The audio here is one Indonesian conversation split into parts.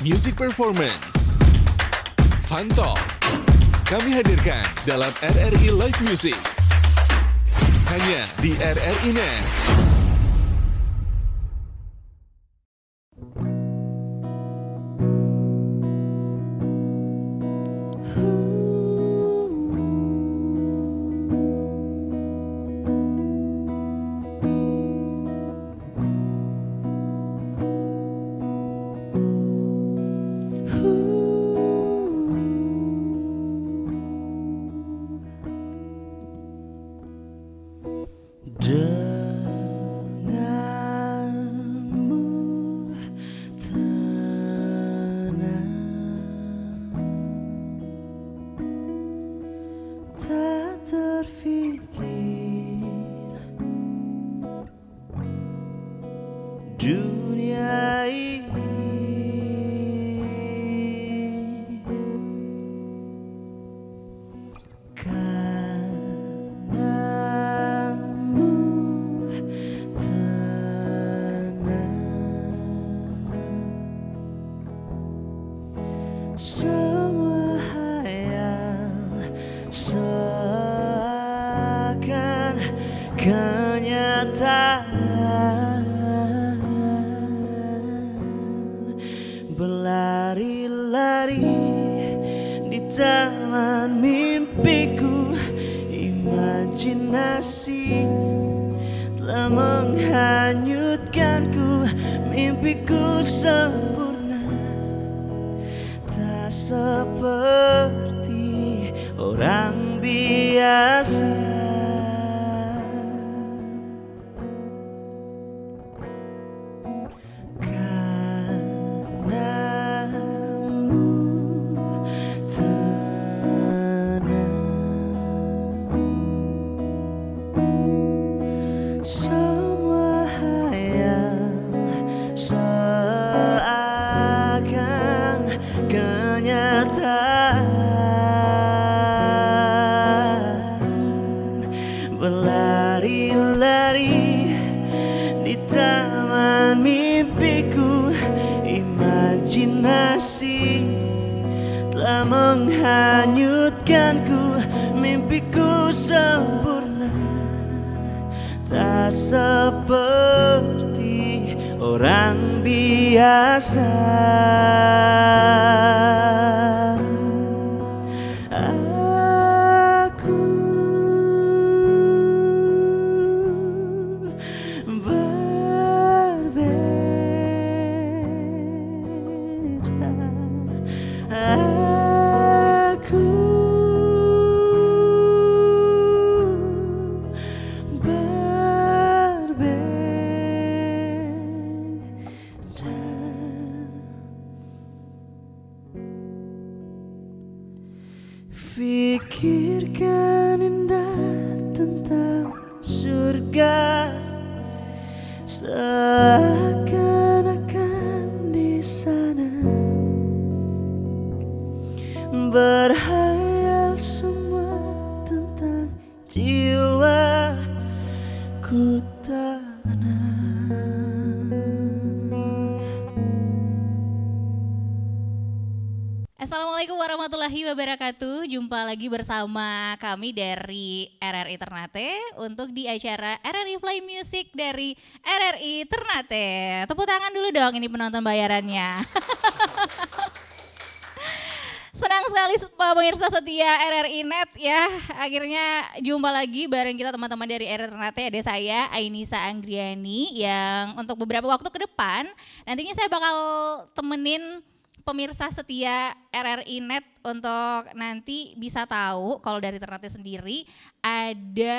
Music Performance, Fun Talk, kami hadirkan dalam RRI Live Music. Hanya di RRI Net. Denganmu tenang, tak terfikir dunia ini semua hayal seakan kenyataan, berlari-lari di taman mimpiku, imajinasi telah menghanyutkanku, mimpiku sempurna tak seperti orang biasa. Karenamu tenang, semua hayal seakan kenyataan, berlari-lari di taman mimpiku, imajinasi telah menghanyutkanku, mimpiku sempurna tak seperti orang biasa. Aku berbeda, aku berbeda. Fikirkan indah tentang surga, seakan-akan di sana, berhayal semua tentang jiwaku tenang. Assalamualaikum warahmatullahi wabarakatuh. Jumpa lagi bersama kami dari RRI Ternate untuk di acara RRI Fly Music dari RRI Ternate. Tepuk tangan dulu dong ini penonton bayarannya. Senang sekali pemirsa setia RRI Net ya. Akhirnya jumpa lagi bareng kita teman-teman dari RRI Ternate. Ada saya Ainisa Anggriani yang untuk beberapa waktu ke depan nantinya saya bakal temenin pemirsa setia RRI Net untuk nanti bisa tahu kalau dari Ternate sendiri ada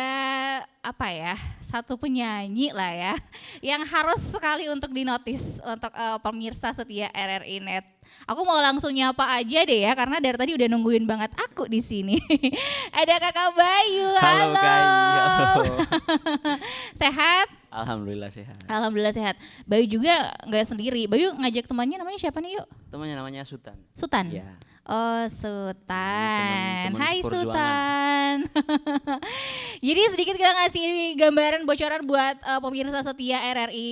apa ya, satu penyanyi lah ya yang harus sekali untuk dinotis untuk pemirsa setia RRI Net. Aku mau langsung nyapa aja deh ya karena dari tadi udah nungguin banget aku di sini. Ada Kakak Bayu. Halo Kak, halo. Sehat? Alhamdulillah sehat. Alhamdulillah sehat. Bayu juga nggak sendiri. Bayu ngajak temannya namanya siapa nih yuk? temannya namanya Sultan. Sultan. Iya. Oh, Sultan. Teman-teman Hai seperjuangan. Sultan. Jadi sedikit kita ngasih gambaran bocoran buat pemirsa setia RRI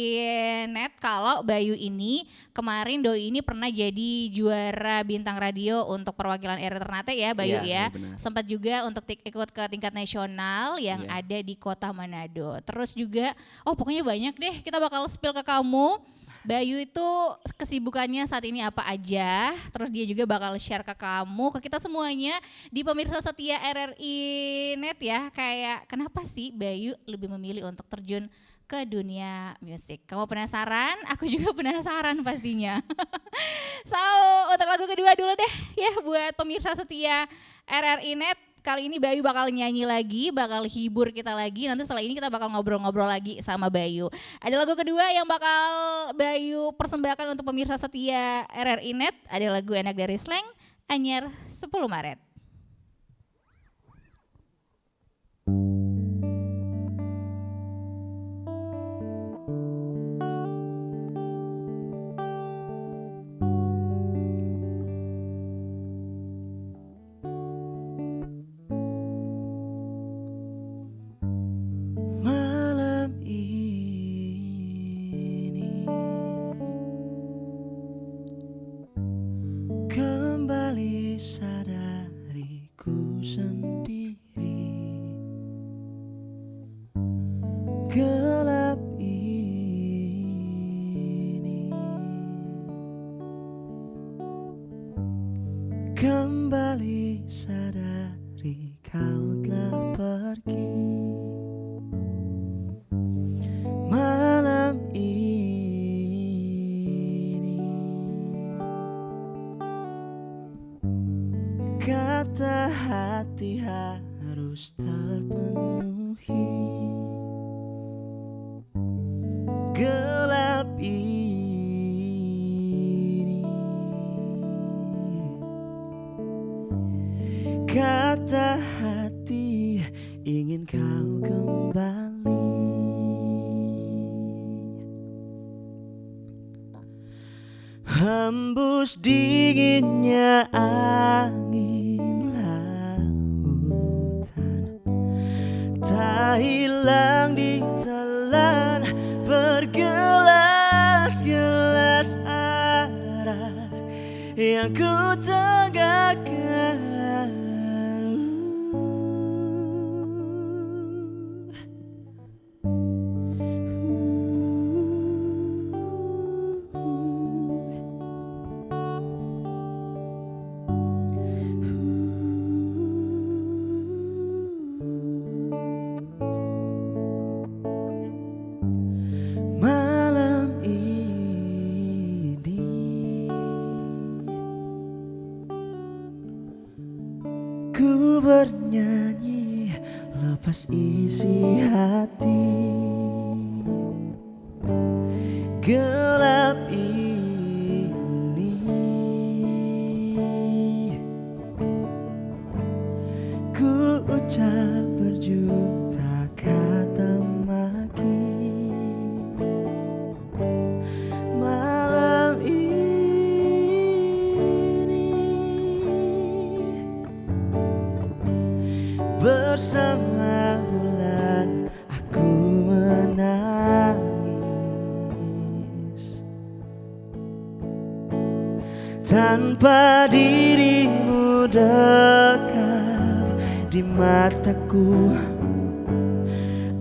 Net kalau Bayu ini kemarin doi ini pernah jadi juara bintang radio untuk perwakilan RRI Ternate ya Bayu ya. Iya, benar. Sempat juga untuk ikut ke tingkat nasional yang Iya. ada di Kota Manado. Terus juga pokoknya banyak deh, kita bakal spill ke kamu. Bayu itu kesibukannya saat ini apa aja, terus dia juga bakal share ke kamu, ke kita semuanya di pemirsa setia RRI Net ya, kayak kenapa sih Bayu lebih memilih untuk terjun ke dunia musik. Kamu penasaran? Aku juga penasaran pastinya. So, untuk lagu kedua dulu deh ya buat pemirsa setia RRI Net. Kali ini Bayu bakal nyanyi lagi, bakal hibur kita lagi. Nanti setelah ini kita bakal ngobrol-ngobrol lagi sama Bayu. Ada lagu kedua yang bakal Bayu persembahkan untuk pemirsa setia RRI Net. Ada lagu enak dari Slang, Anyar 10 Maret. Malam ini kembali sadariku sendiri. Gelap ini kembali sadari kau telah pergi. Malam ini kata hati harus terpenuhi. Gelap ini kata hati ingin kau kembali. Hembus dinginnya angin lautan, tak hilang ditelan bergelas-gelas arak yang ku tegakkan. Malam ini ku bernyanyi lepas isi hati. Gelap ini ku ucap berjuta kata maki. Malam ini bersama bulan aku menangis. Tanpa dirimu dekat di mataku,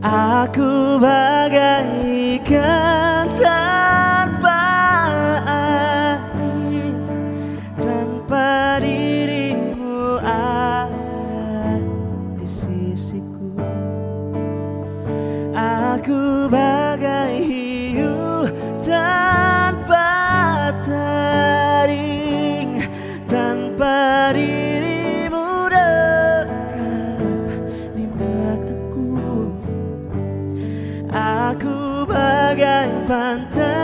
aku bagaikan tanpa air. Tanpa dirimu ada di sisiku, aku bagai hiu tanpa taring. Tanpa dirimu dekat di mataku, aku bagai pantai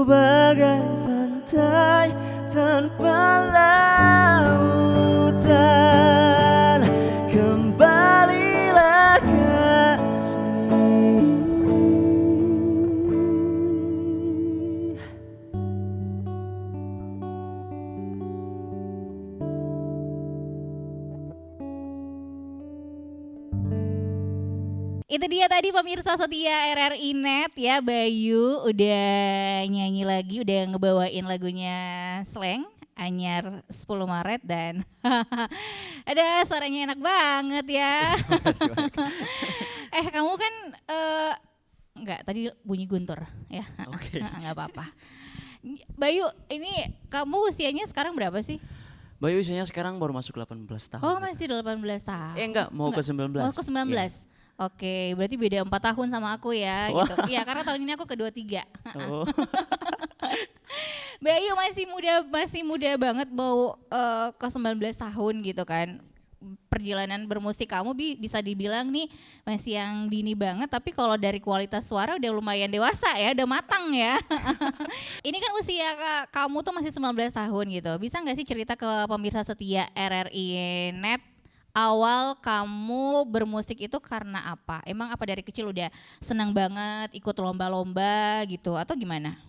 bagai pantai tanpa lautan, kembalilah kasih. Itu dia tadi pemirsa setia RRI Net ya, Bayu udah nyanyi lagi, udah ngebawain lagunya Slang Anyar 10 Maret dan ada suaranya enak banget ya. Kamu kan enggak tadi bunyi guntur ya. Oke. Enggak apa-apa. Bayu, ini kamu usianya sekarang berapa sih? Bayu usianya sekarang baru masuk 18 tahun. Oh, masih 18 tahun. Enggak, mau ke 19. Mau ke 19. Iya. Oke, berarti beda 4 tahun sama aku ya Wah. gitu. Iya, karena tahun ini aku ke-23. Oh. Bayu masih muda banget mau ke 19 tahun gitu kan. Perjalanan bermusik kamu bisa dibilang nih masih yang dini banget, tapi kalau dari kualitas suara udah lumayan dewasa ya, udah matang ya. Ini kan usia kamu tuh masih 19 tahun gitu. Bisa nggak sih cerita ke pemirsa setia RRI Net, awal kamu bermusik itu karena apa? Emang apa dari kecil udah senang banget ikut lomba-lomba gitu atau gimana?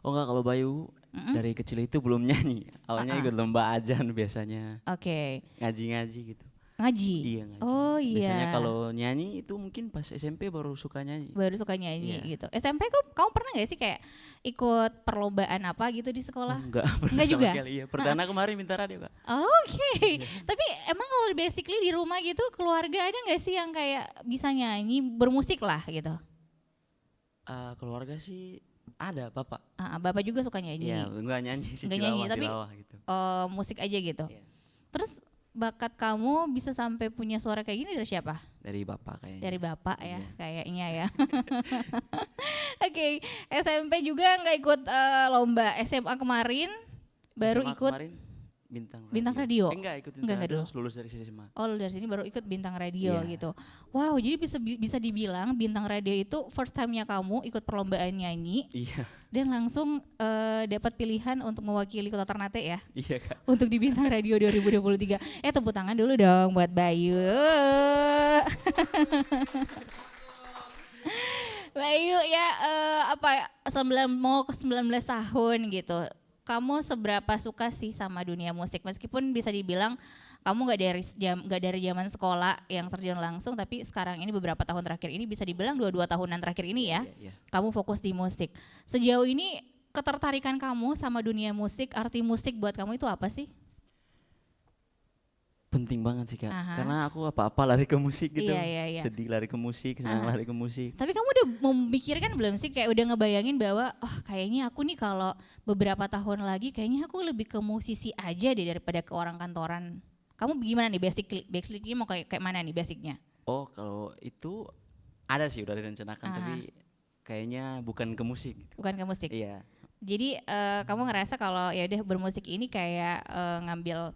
Oh enggak, kalau Bayu dari kecil itu belum nyanyi. Awalnya ikut lomba ajan biasanya. Oke. Ngaji-ngaji gitu. Ngaji? Iya ngaji. Oh iya. Biasanya kalau nyanyi itu mungkin pas SMP baru suka nyanyi. Baru suka nyanyi Iya. gitu. SMP kamu pernah gak sih kayak ikut perlombaan apa gitu di sekolah? Enggak, Enggak sama juga? sekali. Iya, perdana kemarin minta radio Kak. Oke. Tapi emang kalau basically di rumah gitu keluarga ada gak sih yang kayak bisa nyanyi, bermusik lah gitu? Keluarga sih ada, bapak. Bapak juga suka nyanyi? Iya, enggak nyanyi sih, Nggak nyanyi, tapi tilawah gitu. musik aja gitu? Iya. Terus bakat kamu bisa sampai punya suara kayak gini dari siapa? Dari bapak kayaknya. Dari bapak ya, Iya. kayaknya ya. Oke, SMP juga nggak ikut lomba. SMA kemarin baru SMA ikut. kemarin Bintang Radio? Enggak, ikut Enggak radio, dulu. lulus dari SMA. Oh, dari sini baru ikut Bintang Radio Iya. gitu. Wow, jadi bisa dibilang Bintang Radio itu first time-nya kamu ikut perlombaan nyanyi Iya, dan langsung dapat pilihan untuk mewakili Kota Ternate ya. iya Kak. Untuk di Bintang Radio 2023. Tepuk tangan dulu dong buat Bayu. Bayu ya mau ke 19 tahun gitu. Kamu seberapa suka sih sama dunia musik? Meskipun bisa dibilang kamu nggak dari zaman sekolah yang terjun langsung, tapi sekarang ini beberapa tahun terakhir ini bisa dibilang 2 tahunan terakhir ini ya, Iya. kamu fokus di musik. Sejauh ini ketertarikan kamu sama dunia musik, arti musik buat kamu itu apa sih? Penting banget sih Kak. Aha. Karena aku apa-apa lari ke musik gitu. Iya. Sedih lari ke musik, senang Aha. lari ke musik. Tapi kamu udah memikirkan belum sih, kayak udah ngebayangin bahwa kayaknya aku nih kalau beberapa tahun lagi kayaknya aku lebih ke musisi aja deh daripada ke orang kantoran. Kamu gimana nih basically mau kayak mana nih basicnya? Oh, kalau itu ada sih udah direncanakan, Aha. tapi kayaknya bukan ke musik. Bukan ke musik. Iya. Jadi kamu ngerasa kalau ya udah bermusik ini kayak ngambil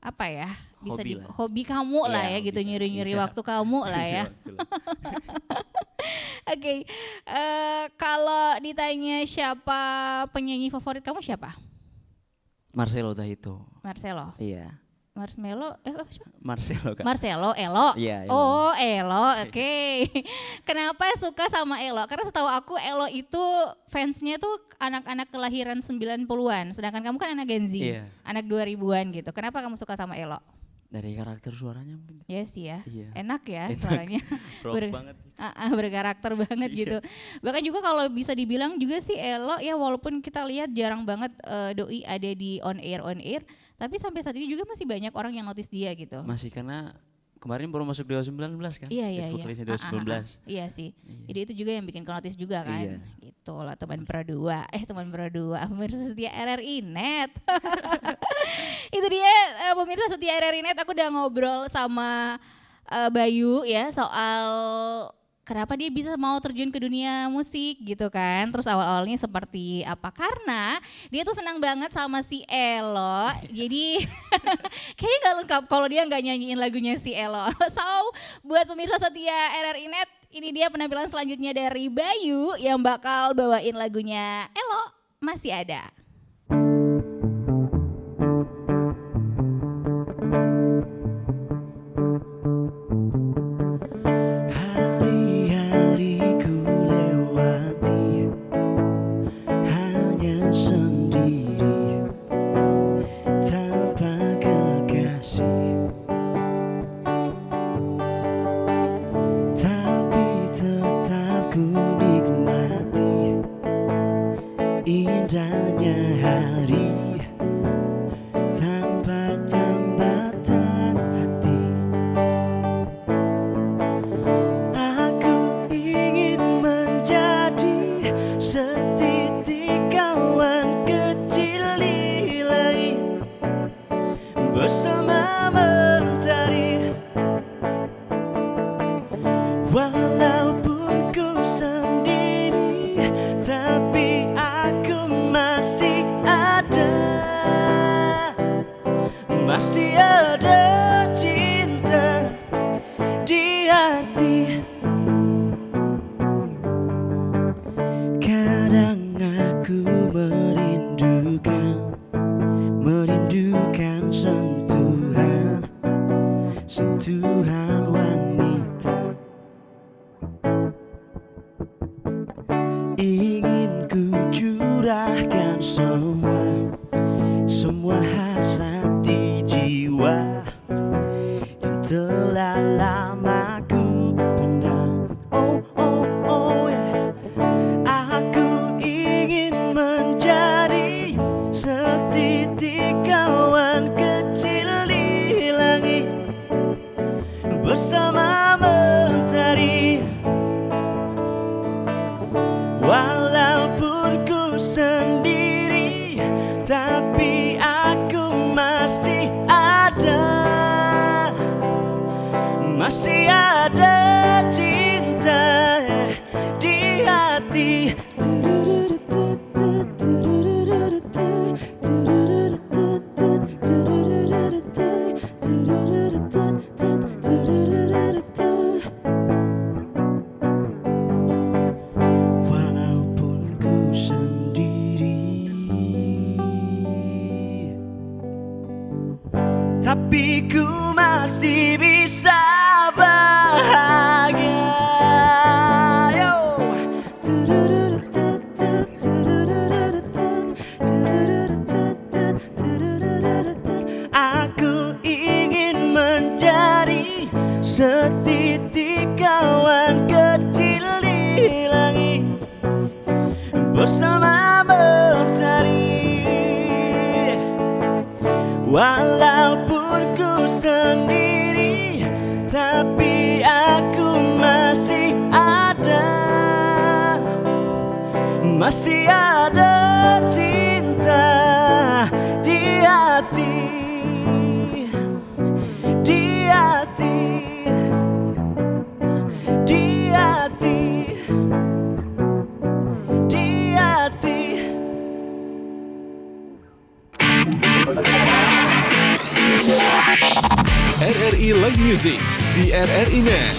apa ya? Bisa Hobi lah. hobi kamu lah Iya, ya gitu, hobi, Kak. nyuri-nyuri Iya. waktu kamu lah ya. Betul. Oke, kalau ditanya siapa penyanyi favorit kamu siapa? Marcelo Tahito. Marcelo. Iya. Marshmello, apa siapa? Marcelo Kak. Marcelo, Elo. Iya, Elo. Oh, Elo, oke. Kenapa suka sama Elo? Karena setahu aku Elo itu fansnya tuh anak-anak kelahiran 90-an, sedangkan kamu kan anak Gen Z, Iya. anak 2000-an gitu. Kenapa kamu suka sama Elo? Dari karakter suaranya mungkin. Ya sih ya, Iya. enak ya Enak. suaranya. Rock banget. Berkarakter banget Iya. gitu. Bahkan juga kalau bisa dibilang juga sih Elo ya, walaupun kita lihat jarang banget doi ada di on air, tapi sampai saat ini juga masih banyak orang yang notice dia gitu. Masih karena kemarin baru masuk 2019 kan? Iya. Vokalisnya 2019. Iya sih. Iya. Jadi itu juga yang bikin notice juga kan. Iya. Gitu loh teman Pro 2. Teman Pro 2, pemirsa setia RRI Net. Itu dia pemirsa setia RRI Net, aku udah ngobrol sama Bayu ya soal kenapa dia bisa mau terjun ke dunia musik gitu kan. Terus awal-awalnya seperti apa, karena dia tuh senang banget sama si Elo. Jadi kayaknya gak lengkap kalau dia gak nyanyiin lagunya si Elo. So buat pemirsa setia RRI Net, ini dia penampilan selanjutnya dari Bayu yang bakal bawain lagunya Elo. masih ada. Hari-hariku lewati hanya sendiri tanpa kekasih, tapi tetap ku nikmati indahnya hari tanpa tambatan hati. Aku ingin menjadi setitik kawan kecil di langit bersama mentari. Walaupun ku sendiri, tapi aku masih ada. Masih ada cinta di hati. Kadang aku merindukan sentuhan wanita. Ingin ku curahkan semua hasrat di jiwa yang telah lama ku pendam. Oh, oh, oh, yeah. Aku ingin menjadi setitik kawan kecil di langit bersama mentari. Walaupun ku sendiri, tapi aku masih ada. Masih ada cinta di hati. Walaupun ku sendiri, tapi ku masih bisa bahagia. Yo. Aku ingin menjadi setitik kawan kecil di langit bersama mentari. Walaupun ku sendiri, tapi aku masih ada. Masih ada cinta di hati. Di hati. Di hati. Di hati. RRI Live Music di RRI Net.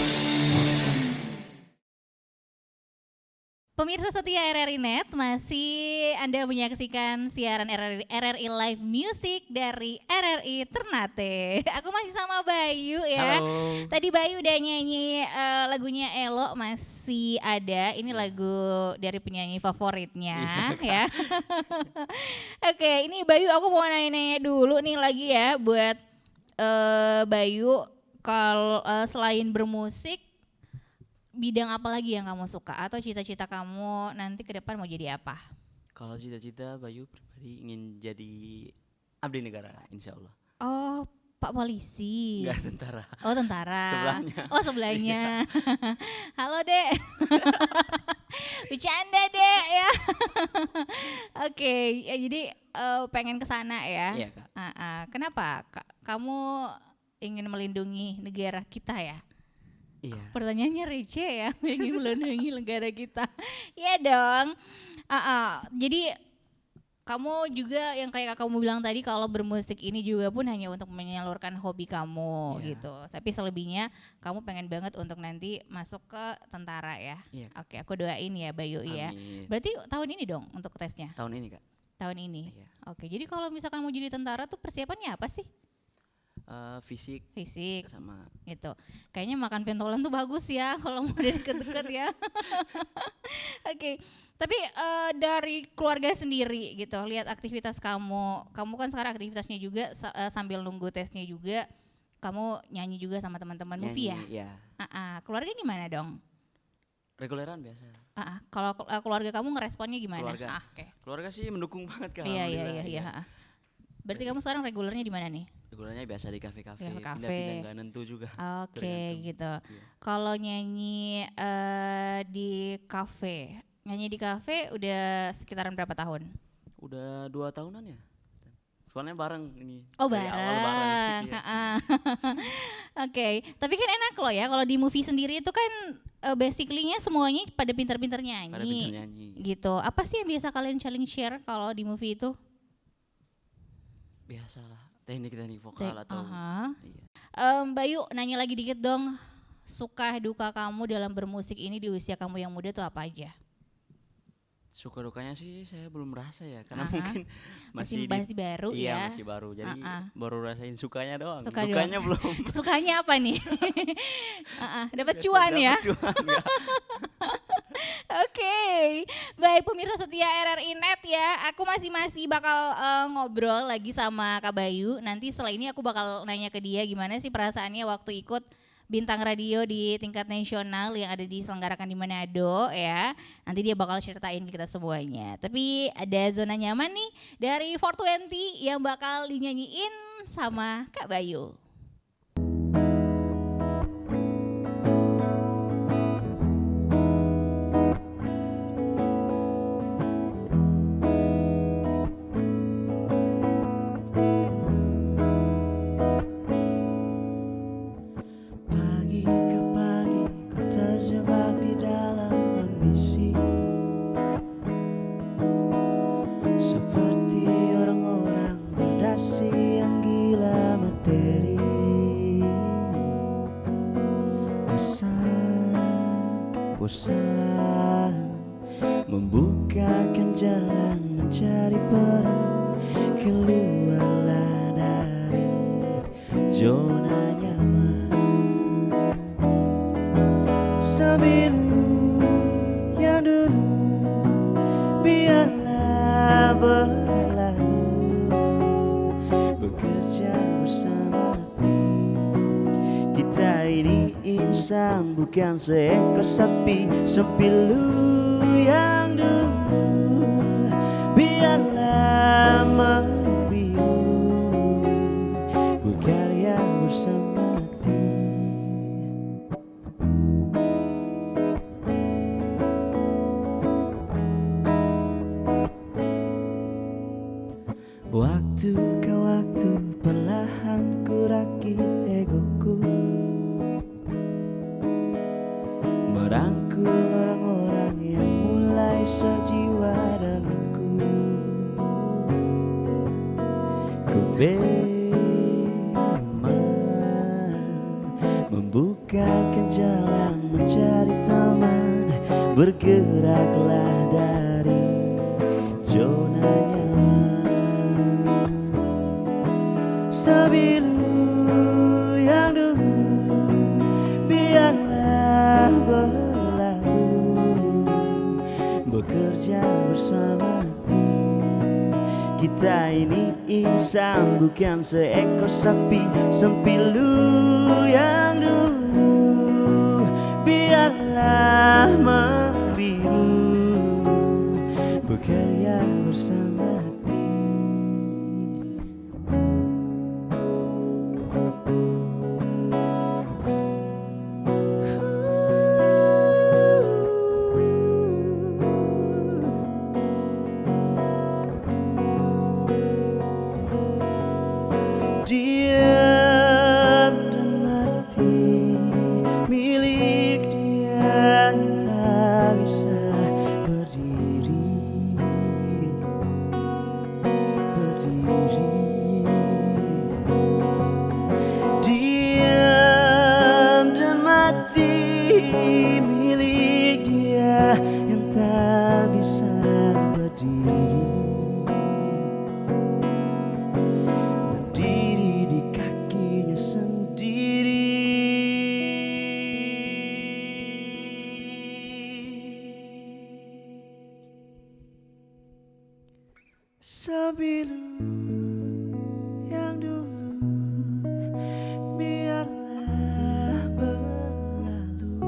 Pemirsa setia RRI Net, masih Anda menyaksikan siaran RRI Live Music dari RRI Ternate. Aku masih sama Bayu ya. Halo. Tadi Bayu udah nyanyi lagunya Elo, masih ada. Ini lagu dari penyanyi favoritnya ya. Oke, ini Bayu aku mau nanya-nanya dulu nih lagi ya buat Bayu. Kalau selain bermusik, bidang apa lagi yang kamu suka atau cita-cita kamu nanti ke depan mau jadi apa? Kalau cita-cita Bayu pribadi ingin jadi abdi negara, insya Allah. Oh, Pak Polisi. Enggak, tentara. Oh, tentara. Sebelahnya. Oh, sebelahnya. Halo, Dek. Bercanda, Dek ya. Oke, ya, jadi pengen ke sana ya. Iya, Kak. Kenapa? Kamu ingin melindungi negara kita ya? Iya. Pertanyaannya receh ya, ingin melindungi negara kita. Iya dong. Jadi kamu juga yang kayak kamu bilang tadi kalau bermusik ini juga pun hanya untuk menyalurkan hobi kamu Iya. gitu. Tapi selebihnya kamu pengen banget untuk nanti masuk ke tentara ya. Iya. Oke, aku doain ya Bayu ya. Amin. Berarti tahun ini dong untuk tesnya. Tahun ini Kak. Tahun ini. Iya. Oke, jadi kalau misalkan mau jadi tentara tuh persiapannya apa sih? Fisik Fisik sama gitu. Kayaknya makan pentolan tuh bagus ya kalau mau dari deket-deket ya. Oke, tapi dari keluarga sendiri gitu, lihat aktivitas kamu kan sekarang aktivitasnya juga sambil nunggu tesnya juga, kamu nyanyi juga sama teman-teman movie ya? Iya. Keluarga gimana dong? Reguleran biasa. Kalau keluarga kamu ngeresponnya gimana? Keluarga. Oke. Keluarga sih mendukung banget Kak. Iya. Alhamdulillah. Berarti kamu sekarang regulernya di mana nih? Regulernya biasa di kafe-kafe, Di kafe. pindah-pindah nggak nentu juga. Oke, Tergantung. gitu. Iya. Kalau nyanyi di kafe udah sekitaran berapa tahun? Udah 2 tahunan ya. Soalnya bareng ini. Oh dari awal bareng. Iya. Oke, tapi kan enak loh ya kalau di movie sendiri itu kan basically-nya semuanya pada pintar-pintar nyanyi. Pada pintar nyanyi. Gitu. Apa sih yang biasa kalian saling share kalau di movie itu? Biasalah teknik-teknik vokal atau iya. Bayu nanya lagi dikit dong, suka duka kamu dalam bermusik ini di usia kamu yang muda tuh apa aja? Suka dukanya sih saya belum merasa ya karena Aha. mungkin Masih masih baru iya, ya. masih baru. Jadi baru rasain sukanya doang. Suka Dukanya doang. belum. Sukanya apa nih? Dapat cuan ya. Dapet cuan, enggak. Oke, baik pemirsa setia RRI Net ya, aku masih bakal ngobrol lagi sama Kak Bayu. Nanti setelah ini aku bakal nanya ke dia gimana sih perasaannya waktu ikut bintang radio di tingkat nasional yang ada diselenggarakan di Manado ya. Nanti dia bakal ceritain ke kita semuanya. Tapi ada zona nyaman nih dari 420 yang bakal dinyanyiin sama Kak Bayu. Pagi ke pagi ku terjebak di dalam ambisi, seperti orang-orang berdasi yang gila materi. Bosan membukakan jalan mencari peran, keluarlah dari zona nyaman. Seminggu yang dulu biarlah berlalu, bekerja bersama tim. Kita ini insan bukan seekor sapi sempilu yang dulu biarlah membiru, berkarya bersama tim. Waktu ke waktu perlahan ku rakit egoku, merangkul orang-orang yang mulai sejiwa denganku. Ku beman membukakan jalan mencari teman, bergeraklah dari zona nyaman. Sembilu yang dulu biarlah berlalu, bekerja bersama tim. Kita ini insan bukan seekor sapi sempilu yang dulu biarlah membiru, bekerja bersama tim. Diam dan mati milik dia tak bisa berdiri. Sebilu yang dulu biarlah berlalu,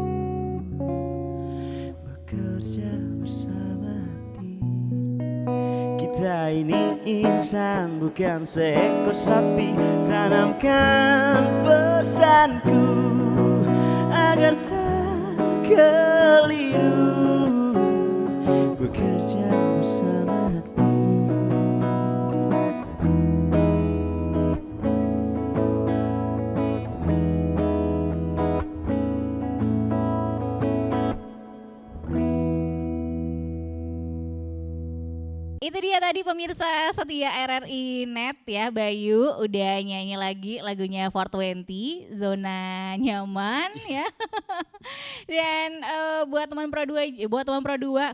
bekerja bersama tim. Kita ini insan bukan seekor sapi. Tanamkan pesanku agar tak keliru, bekerja bersama tim. Itu dia tadi pemirsa setia RRI Net ya, Bayu udah nyanyi lagi lagunya 420 Zona Nyaman ya. Dan buat teman Pro 2,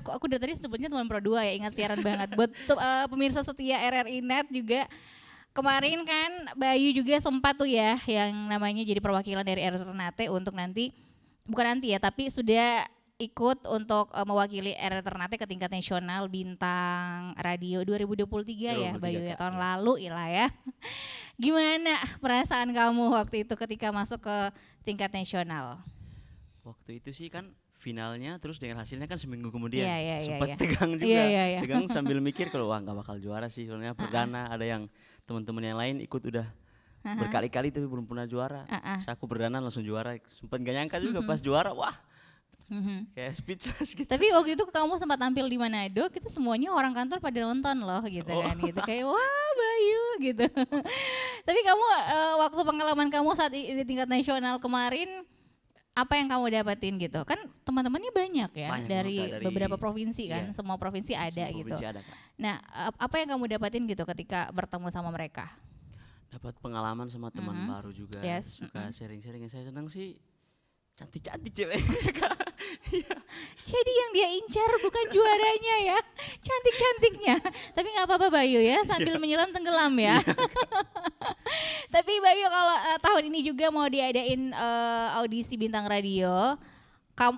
kok aku dari tadi sebutnya teman Pro 2 ya, ingat siaran banget. Buat pemirsa setia RRI Net juga, kemarin kan Bayu juga sempat tuh ya yang namanya jadi perwakilan dari RRI Ternate untuk nanti, bukan nanti ya, tapi sudah ikut untuk mewakili RRI Ternate ke tingkat nasional Bintang Radio 2023 ya Bayu ya, tahun lalu lah ya. Gimana perasaan kamu waktu itu ketika masuk ke tingkat nasional? Waktu itu sih kan finalnya terus dengan hasilnya kan seminggu kemudian. Iya. Sempat tegang juga. Iya. Tegang sambil mikir kalau wah nggak bakal juara sih, soalnya perdana. Ada yang teman-teman yang lain ikut udah berkali-kali tapi belum pernah juara. Terus aku perdana langsung juara. Sempat gak nyangka juga pas juara, wah kayak speechless gitu. Tapi waktu itu kamu sempat tampil di Manado, kita semuanya orang kantor pada nonton loh gitu kan, gitu kayak wah Bayu gitu. Tapi kamu waktu pengalaman kamu saat di tingkat nasional kemarin, apa yang kamu dapetin gitu? Kan teman-temannya banyak ya, Banyak dari dari beberapa provinsi kan, iya. semua provinsi ada Semua gitu. provinsi ada, Kak. Nah, apa yang kamu dapetin gitu ketika bertemu sama mereka? Dapat pengalaman sama teman baru juga. Yes. Suka sharing-sharing. Saya senang sih cantik-cantik cewek. Iya. Jadi yang dia incar bukan juaranya ya, cantik-cantiknya. Tapi nggak apa-apa Bayu ya, sambil menyelam tenggelam ya. Tapi Bayu kalau tahun ini juga mau diadain audisi Bintang Radio,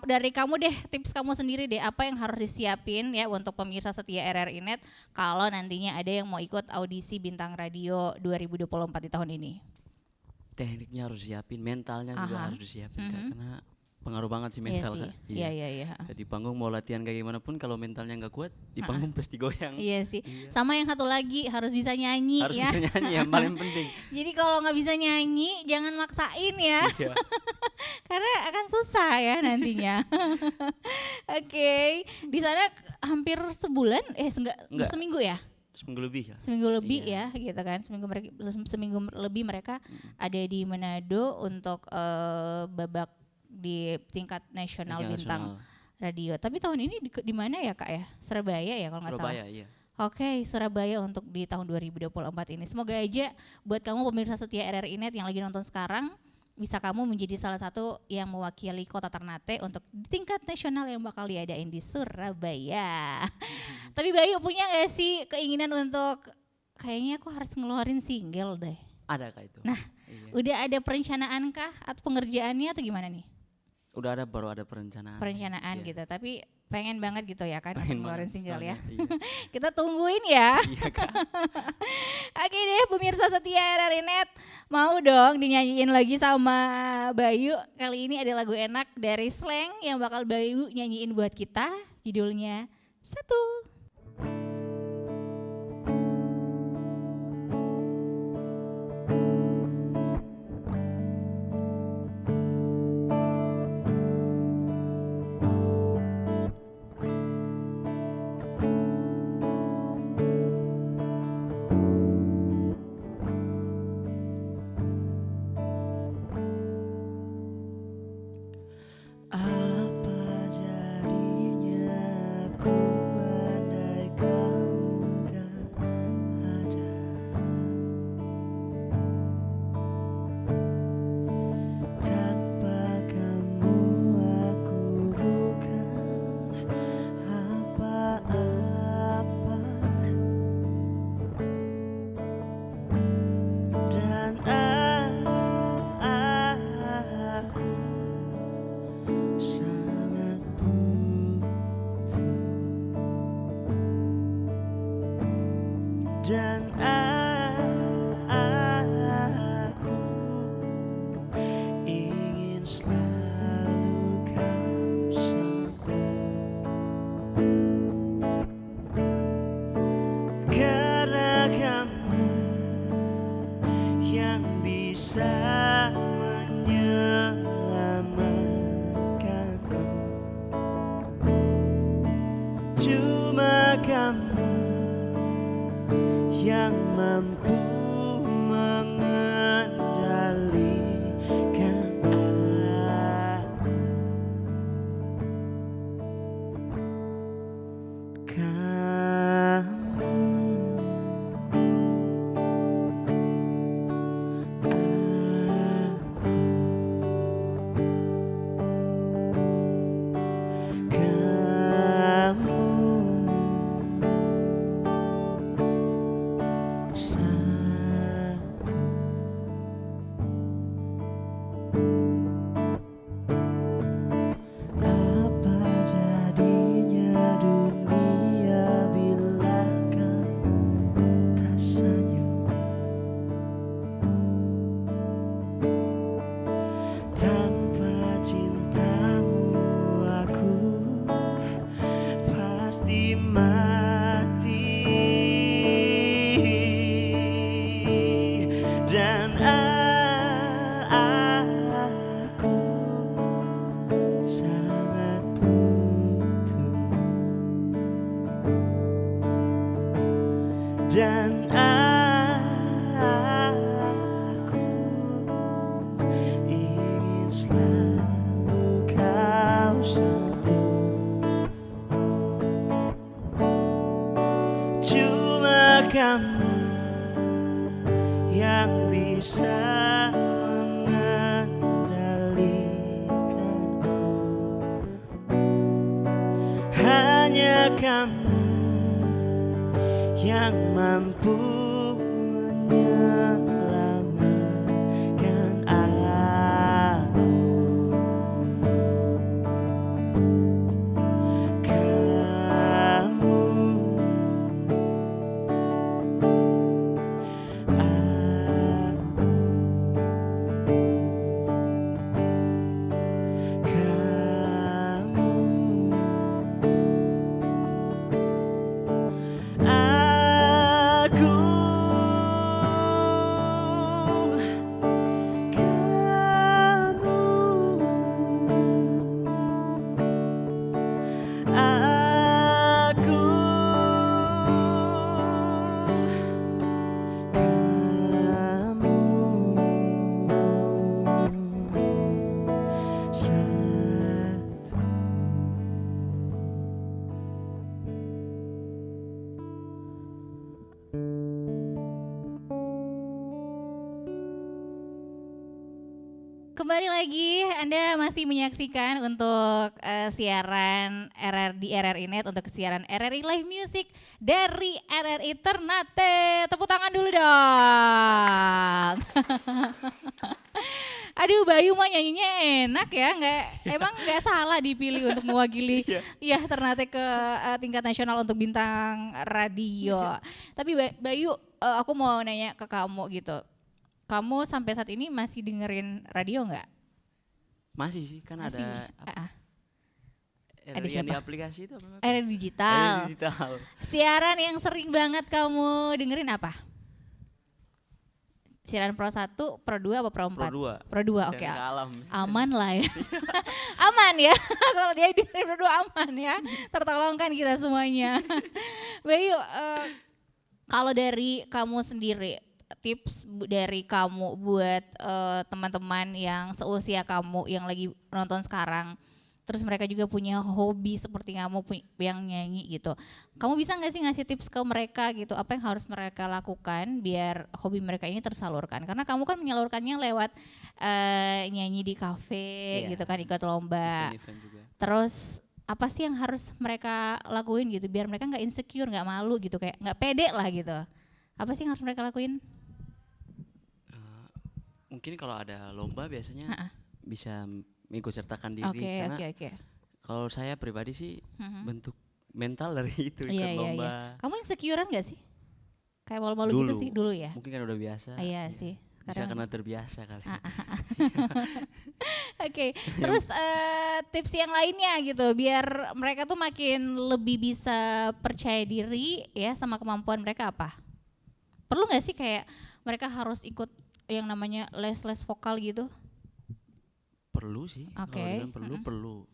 dari kamu deh, tips kamu sendiri deh, apa yang harus disiapin ya untuk pemirsa setia RRI Net kalau nantinya ada yang mau ikut audisi Bintang Radio 2024 di tahun ini? Tekniknya harus disiapin, mentalnya juga harus disiapin Kak, karena pengaruh banget sih mental Kak. Iya. Di panggung mau latihan kayak gimana pun kalau mentalnya nggak kuat, di panggung pasti goyang. Iya sih. Sama yang satu lagi harus bisa nyanyi Harus ya. bisa nyanyi yang paling penting. Jadi kalau nggak bisa nyanyi jangan maksain ya. Iya. Karena akan susah ya nantinya. Oke. Di sana hampir sebulan Enggak. seminggu ya? Seminggu lebih ya. Seminggu lebih ya gitu kan. Seminggu lebih mereka ada di Manado untuk babak di tingkat nasional Bintang Radio. Tapi tahun ini di mana ya Kak ya? Surabaya ya kalau nggak salah. Surabaya, iya. Oke, Surabaya untuk di tahun 2024 ini. Semoga aja buat kamu pemirsa setia RRI Net yang lagi nonton sekarang, bisa kamu menjadi salah satu yang mewakili kota Ternate untuk di tingkat nasional yang bakal diadain di Surabaya. Tapi Bayu punya gak sih keinginan untuk kayaknya aku harus ngeluarin single deh? Ada Kak itu. Nah, Iya. udah ada perencanaan kah atau pengerjaannya atau gimana nih? Baru ada perencanaan. Perencanaan Iya. gitu, tapi pengen banget gitu ya kan Pengen untuk ngeluarin banget single ya. soalnya, iya. Kita tungguin ya. Iya Kak. Oke deh pemirsa setia RRI Net, mau dong dinyanyiin lagi sama Bayu. Kali ini ada lagu enak dari Slang yang bakal Bayu nyanyiin buat kita, judulnya Satu. Apa jadinya aku Cuma kamu yang mampu mengendalikan aku. Kamu, kamu, satu. Apa jadinya dunia bila kau tak senyum? Tanpa cintamu aku pasti mati. Dan aku sangat butuh. Dan aku ingin selalu kau sentuh. Cuma kamu yang bisa mengendalikanku. Hanya kamu yang mampu menyelamatkan aku. Kamu, Kembali lagi, Anda masih menyaksikan untuk siaran di RRI Net, untuk siaran RRI Live Music dari RRI Ternate. Tepuk tangan dulu dong. Aduh, Bayu mah nyanyinya enak ya, emang nggak salah dipilih untuk mewakili ya Ternate ke tingkat nasional untuk bintang radio. Tapi Bayu, aku mau nanya ke kamu gitu. Kamu sampai saat ini masih dengerin radio nggak? Masih sih, kan masih. ada yang di aplikasi itu apa? RRI Digital. Digital. Siaran yang sering banget kamu dengerin apa? Siaran Pro 1, Pro 2 apa Pro 4? Pro 2. Oke. Aman lah ya. Aman ya. Kalau dia dengerin Pro 2 aman ya. Tertolongkan kita semuanya. Bayu, kalau dari kamu sendiri, tips dari kamu buat teman-teman yang seusia kamu yang lagi nonton sekarang, terus mereka juga punya hobi seperti kamu yang nyanyi gitu. Kamu bisa nggak sih ngasih tips ke mereka gitu, apa yang harus mereka lakukan biar hobi mereka ini tersalurkan? Karena kamu kan menyalurkannya lewat nyanyi di kafe gitu kan, ikut lomba. Event juga. Terus apa sih yang harus mereka lakuin gitu biar mereka nggak insecure, nggak malu gitu, kayak nggak pede lah gitu? Apa sih yang harus mereka lakuin? Mungkin kalau ada lomba biasanya bisa mengikut sertakan diri. Karena kalau saya pribadi sih bentuk mental dari itu ikut lomba. Kamu insecurean gak sih? Kayak malu-malu gitu sih dulu ya? Mungkin kan udah biasa. Iya sih. Bisa karena terbiasa kali. Oke, terus tips yang lainnya gitu biar mereka tuh makin lebih bisa percaya diri ya sama kemampuan mereka apa? Perlu gak sih kayak mereka harus ikut yang namanya les vokal gitu? Perlu sih. Oke. Perlu.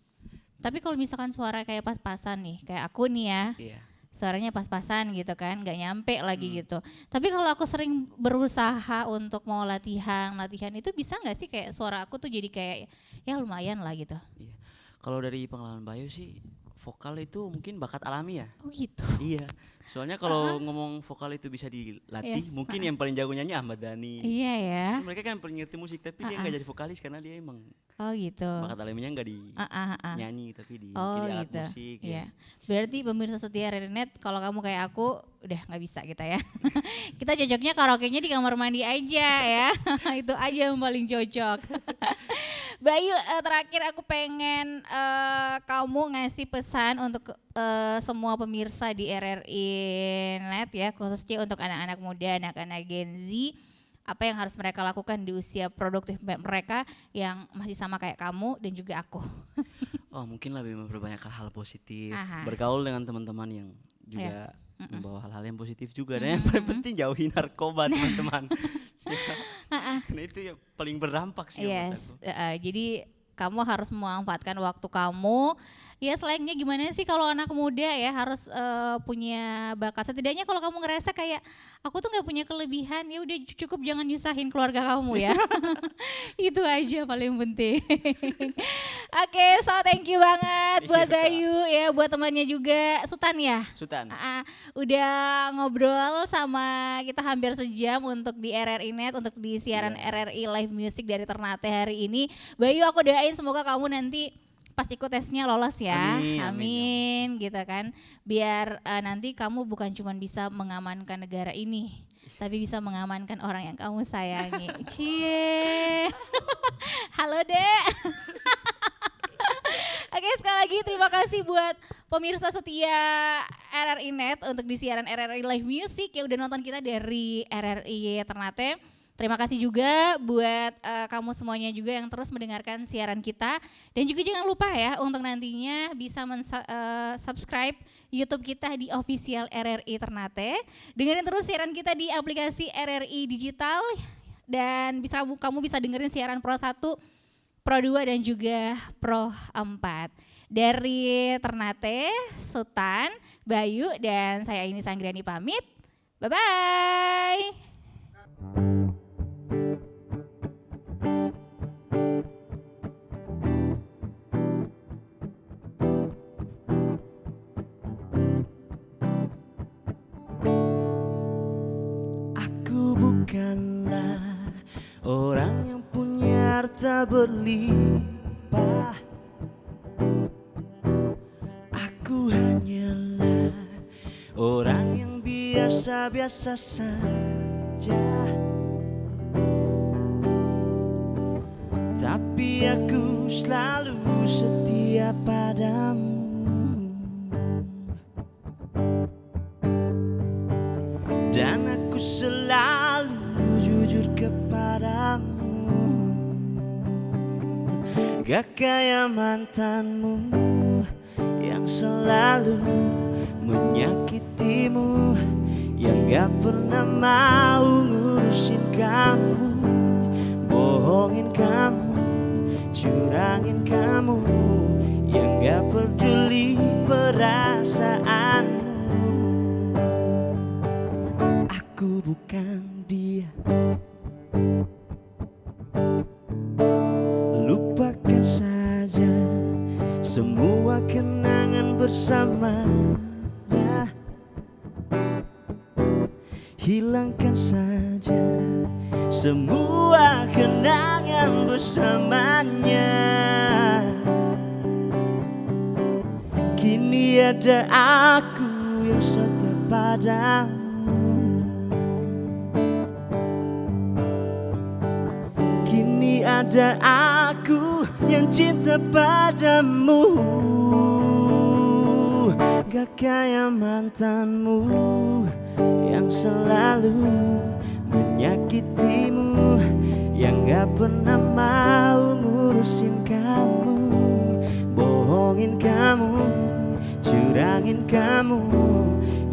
Tapi kalau misalkan suara kayak pas-pasan nih, kayak aku nih ya, Iya. suaranya pas-pasan gitu kan, nggak nyampe lagi gitu. Tapi kalau aku sering berusaha untuk mau latihan itu bisa nggak sih kayak suara aku tuh jadi kayak ya lumayan lah gitu. Iya. Kalau dari pengalaman Bayu sih vokal itu mungkin bakat alami ya. Oh gitu. Iya. Soalnya kalau ngomong vokal itu bisa dilatih, Yes. mungkin yang paling jago nyanyi Ahmad Dhani. Iya ya. Mereka kan paling ngerti musik tapi dia nggak jadi vokalis karena dia emang Oh gitu. bakat alaminya nggak di nyanyi tapi di Oh alat gitu. musik. Iya. Berarti pemirsa setia RRI.net kalau kamu kayak aku udah nggak bisa kita ya. Kita cocoknya karaoke-nya di kamar mandi aja ya. Itu aja yang paling cocok. Bayu, terakhir aku pengen kamu ngasih pesan untuk semua pemirsa di RRI.net ya, khususnya untuk anak-anak muda, anak-anak Gen Z. Apa yang harus mereka lakukan di usia produktif mereka yang masih sama kayak kamu dan juga aku. Oh mungkin lebih memperbanyak hal-hal positif, Aha. bergaul dengan teman-teman yang juga Yes. membawa hal-hal yang positif juga. Dan yang paling penting jauhi narkoba teman-teman. Nah itu yang paling berdampak sih. menurut Yes, aku. jadi kamu harus memanfaatkan waktu kamu. Ya selainnya gimana sih kalau anak muda ya harus punya bakat. Setidaknya kalau kamu ngerasa kayak aku tuh nggak punya kelebihan, ya udah cukup jangan nyusahin keluarga kamu ya. Itu aja paling penting. Oke, so thank you banget buat Iya. Bayu ya, buat temannya juga Sultan ya. Sultan. Udah ngobrol sama kita hampir sejam untuk di RRI.net, untuk di siaran RRI Live Music dari Ternate hari ini. Bayu, aku doain semoga kamu nanti pas ikut tesnya lolos ya. Amin, amin, Amin gitu kan. Biar nanti kamu bukan cuma bisa mengamankan negara ini, tapi bisa mengamankan orang yang kamu sayangi. Cie. Halo Dek. Oke, sekali lagi terima kasih buat pemirsa setia RRI.net untuk di siaran RRI Live Music yang udah nonton kita dari RRI Ternate. Terima kasih juga buat kamu semuanya juga yang terus mendengarkan siaran kita. Dan juga jangan lupa ya untuk nantinya bisa subscribe YouTube kita di official RRI Ternate. Dengerin terus siaran kita di aplikasi RRI Digital. Dan kamu bisa dengerin siaran Pro 1, Pro 2 dan juga Pro 4. Dari Ternate, Sultan, Bayu, dan saya ini Sanggrani pamit. Bye-bye. Aku bukanlah orang yang punya harta berlimpah. Aku hanyalah orang yang biasa-biasa saja. Tapi aku selalu setia padamu. Dan aku selalu jujur kepadamu. Gak kayak mantanmu yang selalu menyakitimu, yang gak pernah mau ngurusin kamu, bohongin kamu, curangin kamu, yang gak peduli perasaanmu. Aku bukan dia. Lupakan saja semua kenangan bersamanya. Hilangkan saja semua kenangan bersamanya. Kini ada aku yang setia padamu. Kini ada aku yang cinta padamu. Gak kayak mantanmu yang selalu menyakitimu, yang gak pernah mau ngurusin kamu, bohongin kamu, curangin kamu,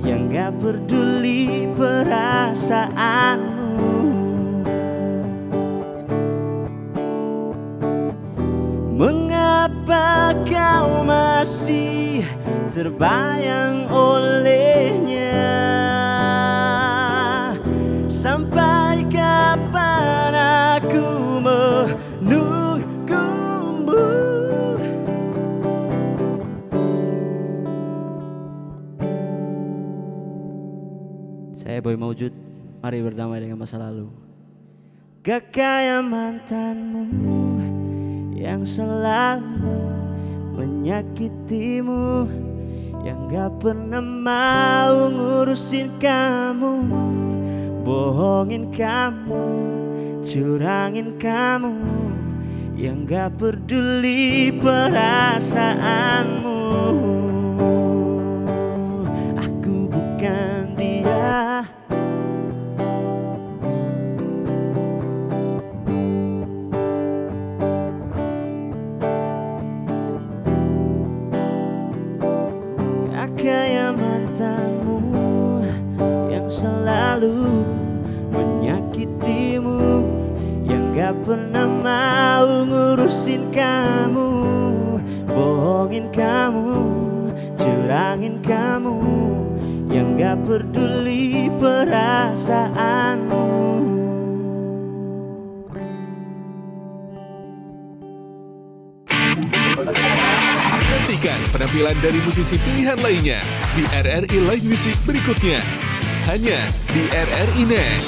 yang gak peduli perasaanmu. Mengapa Apa kau masih terbayang olehnya? Sampai kapan aku menunggumu? Saya Boy Maujud, mari berdamai dengan masa lalu. Gak kayak mantanmu yang selalu menyakitimu, yang gak pernah mau ngurusin kamu, bohongin kamu, curangin kamu, yang gak peduli perasaanmu. Aku bukan dia. Kayak mantanmu yang selalu menyakitimu, yang gak pernah mau ngurusin kamu, bohongin kamu, curangin kamu, yang gak peduli perasaanmu. Nantikan penampilan dari musisi pilihan lainnya di RRI Live Music berikutnya. Hanya di RRI Net.